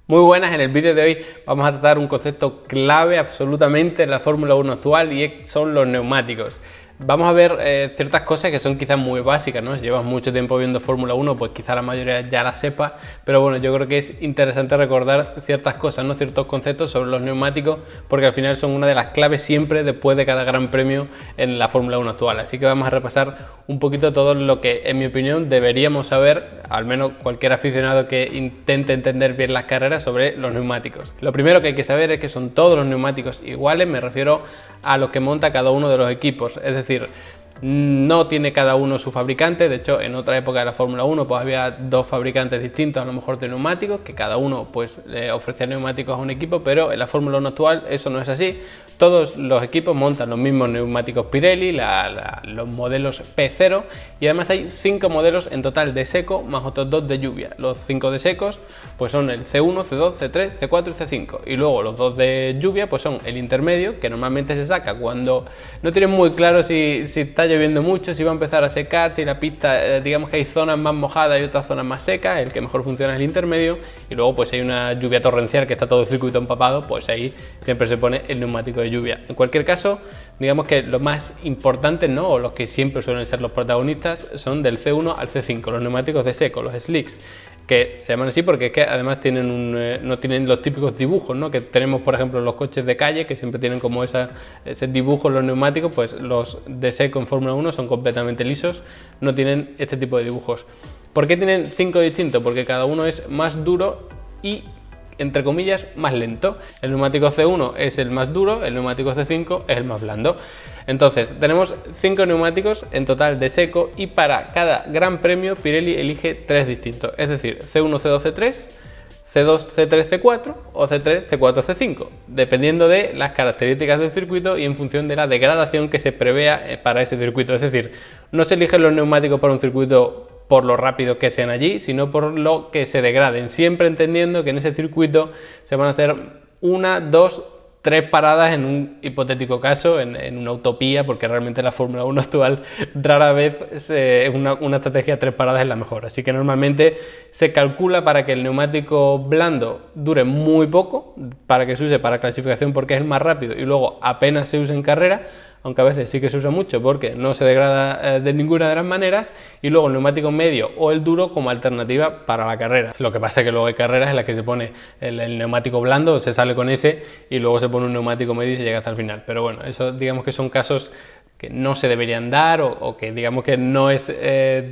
Muy buenas, en el vídeo de hoy vamos a tratar un concepto clave absolutamente en la Fórmula 1 actual y son los neumáticos. Vamos a ver ciertas cosas que son quizás muy básicas, ¿no? Si llevas mucho tiempo viendo Fórmula 1, pues quizás la mayoría ya la sepa, pero bueno, yo creo que es interesante recordar ciertas cosas, ¿no? Ciertos conceptos sobre los neumáticos, porque al final son una de las claves siempre después de cada gran premio en la Fórmula 1 actual. Así que vamos a repasar un poquito todo lo que, en mi opinión, deberíamos saber, al menos cualquier aficionado que intente entender bien las carreras, sobre los neumáticos. Lo primero que hay que saber es que son todos los neumáticos iguales, me refiero a los que monta cada uno de los equipos, es decir, no tiene cada uno su fabricante. De hecho, en otra época de la Fórmula 1 pues había dos fabricantes distintos a lo mejor de neumáticos, que cada uno pues ofrecía neumáticos a un equipo, pero en la Fórmula 1 actual eso no es así. Todos los equipos montan los mismos neumáticos Pirelli, los modelos P0, y además hay 5 modelos en total de seco más otros 2 de lluvia. Los 5 de secos pues son el C1, C2, C3, C4 y C5, y luego los 2 de lluvia pues son el intermedio, que normalmente se saca cuando no tienes muy claro si está lloviendo mucho, si va a empezar a secar, si la pista, digamos que hay zonas más mojadas y otras zonas más secas. El que mejor funciona es el intermedio, y luego pues hay una lluvia torrencial que está todo el circuito empapado, pues ahí siempre se pone el neumático de lluvia. En cualquier caso, digamos que los más importantes, ¿no?, o los que siempre suelen ser los protagonistas, son del C1 al C5, los neumáticos de seco, los slicks, que se llaman así porque es que además tienen no tienen los típicos dibujos, ¿no?, que tenemos por ejemplo en los coches de calle, que siempre tienen como ese dibujo en los neumáticos. Pues los de seco en Fórmula 1 son completamente lisos, no tienen este tipo de dibujos. ¿Por qué tienen 5 distintos? Porque cada uno es más duro y, entre comillas, más lento. El neumático C1 es el más duro, el neumático C5 es el más blando. Entonces tenemos 5 neumáticos en total de seco, y para cada gran premio Pirelli elige 3 distintos, es decir, C1, C2, C3, C2, C3, C4 o C3, C4, C5, dependiendo de las características del circuito y en función de la degradación que se prevea para ese circuito. Es decir, no se eligen los neumáticos para un circuito por lo rápido que sean allí, sino por lo que se degraden, siempre entendiendo que en ese circuito se van a hacer 1, 2, 3 paradas en un hipotético caso, en una utopía, porque realmente la Fórmula 1 actual rara vez una estrategia de 3 paradas es la mejor. Así que normalmente se calcula para que el neumático blando dure muy poco, para que se use para clasificación porque es el más rápido, y luego apenas se use en carrera, aunque a veces sí que se usa mucho porque no se degrada de ninguna de las maneras, y luego el neumático medio o el duro como alternativa para la carrera. Lo que pasa es que luego hay carreras en las que se pone el neumático blando, se sale con ese y luego se pone un neumático medio y se llega hasta el final. Pero bueno, eso digamos que son casos que no se deberían dar, o que digamos que no es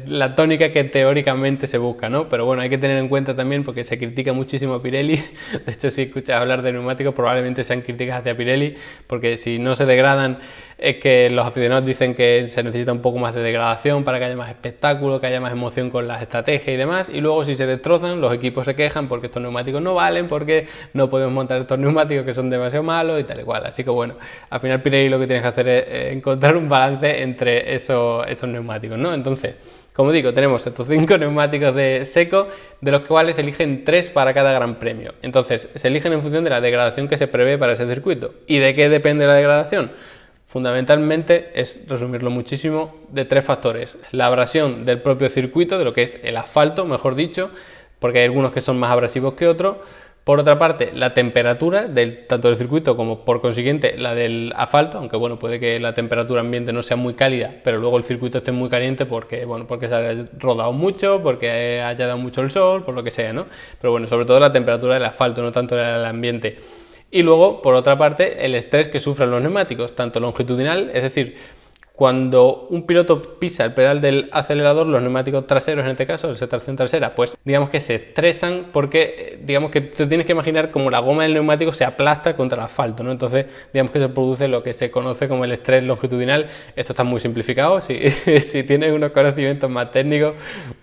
la tónica que teóricamente se busca, ¿no? Pero bueno, hay que tener en cuenta también, porque se critica muchísimo a Pirelli. De hecho, si escuchas hablar de neumáticos probablemente sean críticas hacia Pirelli, porque si no se degradan es que los aficionados dicen que se necesita un poco más de degradación para que haya más espectáculo, que haya más emoción con las estrategias y demás, y luego si se destrozan los equipos se quejan porque estos neumáticos no valen, porque no podemos montar estos neumáticos que son demasiado malos y tal y cual. Así que bueno, al final Pirelli lo que tienes que hacer es encontrar un balance entre esos neumáticos, ¿no? Entonces, como digo, tenemos estos 5 neumáticos de seco, de los cuales se eligen 3 para cada gran premio. Entonces, se eligen en función de la degradación que se prevé para ese circuito. ¿Y de qué depende la degradación? Fundamentalmente, es resumirlo muchísimo, de 3 factores: la abrasión del propio circuito, de lo que es el asfalto, mejor dicho, porque hay algunos que son más abrasivos que otros. Por otra parte, la temperatura tanto del circuito como por consiguiente la del asfalto, aunque bueno, puede que la temperatura ambiente no sea muy cálida, pero luego el circuito esté muy caliente porque, bueno, porque se haya rodado mucho, porque haya dado mucho el sol, por lo que sea, ¿no? Pero bueno, sobre todo la temperatura del asfalto, no tanto el ambiente. Y luego, por otra parte, el estrés que sufren los neumáticos, tanto longitudinal, es decir, cuando un piloto pisa el pedal del acelerador, los neumáticos traseros, en este caso, de tracción trasera, pues digamos que se estresan porque, digamos que te tienes que imaginar como la goma del neumático se aplasta contra el asfalto, ¿no? Entonces, digamos que se produce lo que se conoce como el estrés longitudinal. Esto está muy simplificado. Si tienes unos conocimientos más técnicos,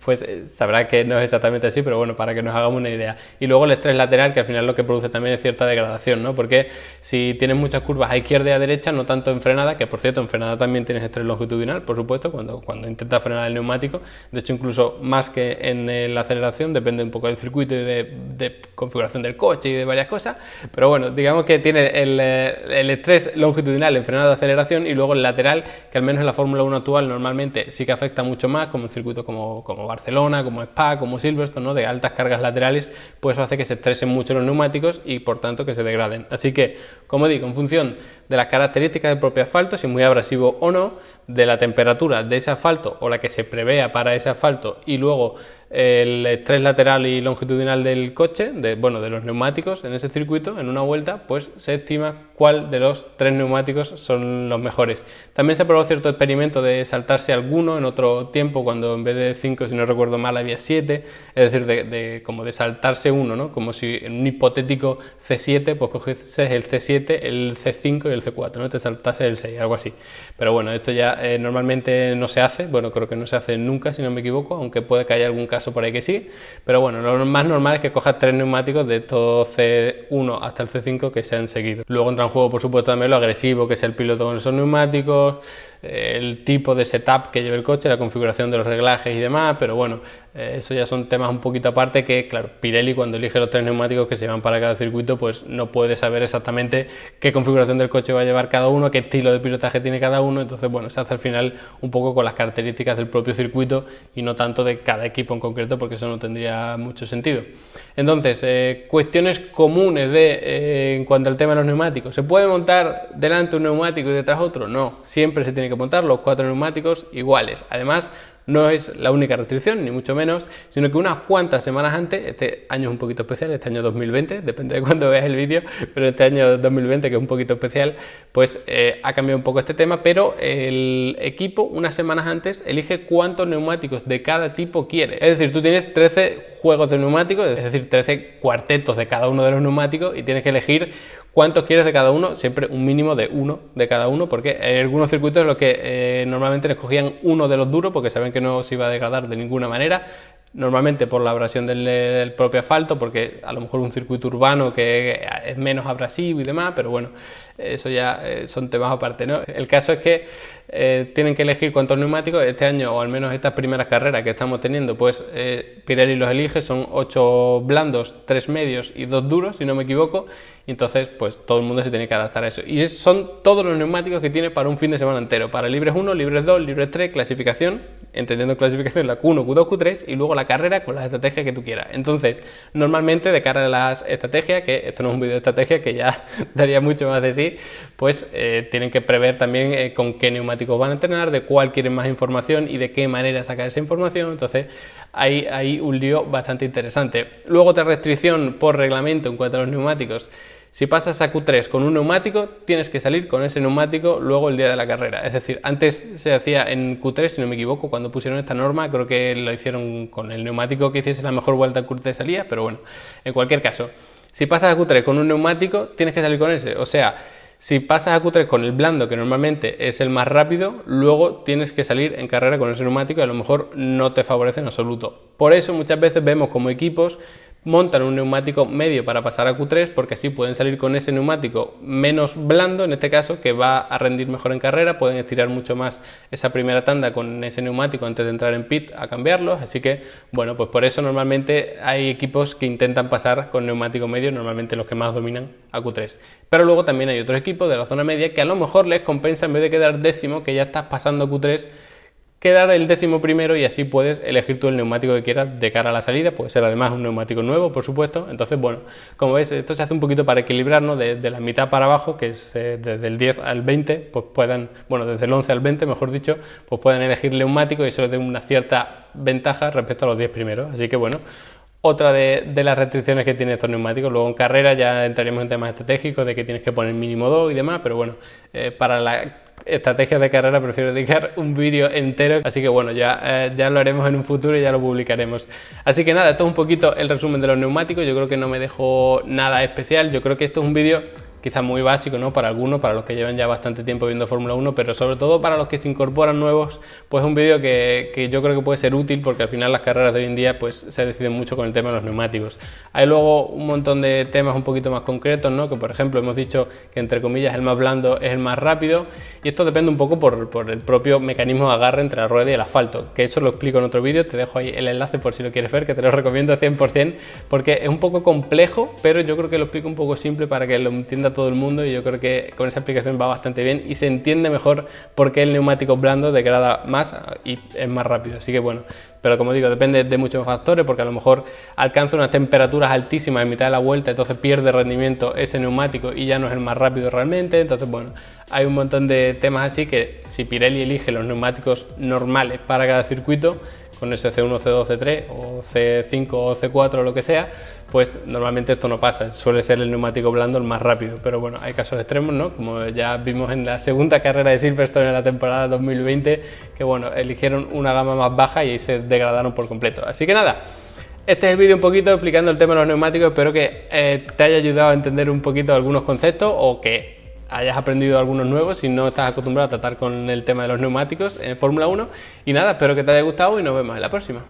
pues sabrás que no es exactamente así, pero bueno, para que nos hagamos una idea. Y luego el estrés lateral, que al final lo que produce también es cierta degradación, ¿no? Porque si tienes muchas curvas a izquierda y a derecha, no tanto en frenada, que por cierto en frenada también tienes tienes estrés longitudinal, por supuesto, cuando intentas frenar el neumático. De hecho, incluso más que en la aceleración, depende un poco del circuito y de configuración del coche y de varias cosas. Pero bueno, digamos que tiene el estrés longitudinal en frenado de aceleración y luego el lateral, que al menos en la Fórmula 1 actual normalmente sí que afecta mucho más, como en circuitos como Barcelona, como Spa, como Silverstone, ¿no? De altas cargas laterales, pues eso hace que se estresen mucho los neumáticos y por tanto que se degraden. Así que, como digo, en función de las características del propio asfalto, si es muy abrasivo o no, de la temperatura de ese asfalto o la que se prevea para ese asfalto y luego el estrés lateral y longitudinal del coche, de los neumáticos en ese circuito, en una vuelta, pues se estima cuál de los 3 neumáticos son los mejores. También se probó cierto experimento de saltarse alguno en otro tiempo, cuando en vez de 5, si no recuerdo mal, había 7, es decir, como de saltarse uno, ¿no? Como si en un hipotético C7, pues coges el C7, el C5 y el C4, ¿no? Te saltases el 6, algo así. Pero bueno, esto ya normalmente no se hace, bueno, creo que no se hace nunca, si no me equivoco, aunque puede que haya algún caso por ahí que sí, pero bueno, lo más normal es que cojas 3 neumáticos de estos C1 hasta el C5 que se han seguido. Luego entra en juego, por supuesto, también lo agresivo que es el piloto con esos neumáticos, el tipo de setup que lleve el coche, la configuración de los reglajes y demás, pero bueno, eso ya son temas un poquito aparte que, claro, Pirelli cuando elige los 3 neumáticos que se van para cada circuito, pues no puede saber exactamente qué configuración del coche va a llevar cada uno, qué estilo de pilotaje tiene cada uno, entonces bueno, se hace al final un poco con las características del propio circuito y no tanto de cada equipo en concreto, porque eso no tendría mucho sentido. Entonces, cuestiones comunes en cuanto al tema de los neumáticos. ¿Se puede montar delante un neumático y detrás otro? No, siempre se tiene que montar los 4 neumáticos iguales. Además, no es la única restricción, ni mucho menos, sino que unas cuantas semanas antes, este año es un poquito especial, este año 2020, depende de cuándo veas el vídeo, pero este año 2020, que es un poquito especial, pues ha cambiado un poco este tema, pero el equipo unas semanas antes elige cuántos neumáticos de cada tipo quiere. Es decir, tú tienes 13 juegos de neumáticos, es decir, 13 cuartetos de cada uno de los neumáticos y tienes que elegir cuántos quieres de cada uno, siempre un mínimo de 1 de cada uno, porque hay algunos circuitos en los que normalmente les cogían uno de los duros porque saben que no se iba a degradar de ninguna manera, normalmente por la abrasión del propio asfalto, porque a lo mejor un circuito urbano que es menos abrasivo y demás, pero bueno, eso ya son temas aparte, ¿no? El caso es que tienen que elegir cuántos neumáticos este año, o al menos estas primeras carreras que estamos teniendo, pues Pirelli los elige, son 8 blandos, 3 medios y 2 duros, si no me equivoco, y entonces pues todo el mundo se tiene que adaptar a eso. Y son todos los neumáticos que tiene para un fin de semana entero, para libres 1, libres 2, libres 3, clasificación, entendiendo clasificación la Q1, Q2, Q3 y luego la carrera con las estrategias que tú quieras. Entonces, normalmente de cara a las estrategias, que esto no es un vídeo de estrategia, que ya daría mucho más de sí, pues tienen que prever también con qué neumáticos van a entrenar, de cuál quieren más información y de qué manera sacar esa información. Entonces hay un lío bastante interesante. Luego, otra restricción por reglamento en cuanto a los neumáticos: si pasas a Q3 con un neumático, tienes que salir con ese neumático luego el día de la carrera. Es decir, antes se hacía en Q3, si no me equivoco, cuando pusieron esta norma, creo que lo hicieron con el neumático que hiciese la mejor vuelta en Q3 salía, pero bueno, en cualquier caso, si pasas a Q3 con un neumático, tienes que salir con ese. O sea, si pasas a Q3 con el blando, que normalmente es el más rápido, luego tienes que salir en carrera con ese neumático y a lo mejor no te favorece en absoluto. Por eso muchas veces vemos como equipos montan un neumático medio para pasar a Q3, porque así pueden salir con ese neumático menos blando, en este caso, que va a rendir mejor en carrera, pueden estirar mucho más esa primera tanda con ese neumático antes de entrar en pit a cambiarlos, así que, bueno, pues por eso normalmente hay equipos que intentan pasar con neumático medio, normalmente los que más dominan, a Q3. Pero luego también hay otros equipos de la zona media que a lo mejor les compensa, en vez de quedar décimo, que ya estás pasando a Q3, quedar el 11º y así puedes elegir tú el neumático que quieras de cara a la salida. Puede ser además un neumático nuevo, por supuesto. Entonces, bueno, como ves, esto se hace un poquito para equilibrarnos de la mitad para abajo, que es desde el 10 al 20, pues puedan, bueno, desde el 11 al 20, mejor dicho, pues puedan elegir neumático y eso les dé una cierta ventaja respecto a los 10 primeros. Así que, bueno, otra de las restricciones que tienen estos neumáticos. Luego en carrera ya entraríamos en temas estratégicos de que tienes que poner mínimo 2 y demás, pero bueno, para la estrategia de carrera prefiero dedicar un vídeo entero, así que bueno, ya lo haremos en un futuro y ya lo publicaremos. Así que nada, esto es un poquito el resumen de los neumáticos. Yo creo que no me dejo nada especial, yo creo que esto es un vídeo quizás muy básico, ¿no? Para algunos, para los que llevan ya bastante tiempo viendo Fórmula 1, pero sobre todo para los que se incorporan nuevos, pues es un vídeo que yo creo que puede ser útil, porque al final las carreras de hoy en día pues se deciden mucho con el tema de los neumáticos. Hay luego un montón de temas un poquito más concretos, ¿no? Que por ejemplo hemos dicho que entre comillas el más blando es el más rápido, y esto depende un poco por el propio mecanismo de agarre entre la rueda y el asfalto, que eso lo explico en otro vídeo. Te dejo ahí el enlace por si lo quieres ver, que te lo recomiendo 100%, porque es un poco complejo, pero yo creo que lo explico un poco simple para que lo entienda todo el mundo, y yo creo que con esa explicación va bastante bien y se entiende mejor por qué el neumático blando degrada más y es más rápido. Así que bueno, pero como digo, depende de muchos factores, porque a lo mejor alcanza unas temperaturas altísimas en mitad de la vuelta, entonces pierde rendimiento ese neumático y ya no es el más rápido realmente. Entonces bueno, hay un montón de temas así que si Pirelli elige los neumáticos normales para cada circuito, con ese C1, C2, C3 o C5 o C4 o lo que sea, pues normalmente esto no pasa, suele ser el neumático blando el más rápido. Pero bueno, hay casos extremos, ¿no? Como ya vimos en la segunda carrera de Silverstone en la temporada 2020, que bueno, eligieron una gama más baja y ahí se degradaron por completo. Así que nada, este es el vídeo un poquito explicando el tema de los neumáticos. Espero que te haya ayudado a entender un poquito algunos conceptos, o que hayas aprendido algunos nuevos si no estás acostumbrado a tratar con el tema de los neumáticos en Fórmula 1. Y nada, espero que te haya gustado y nos vemos en la próxima.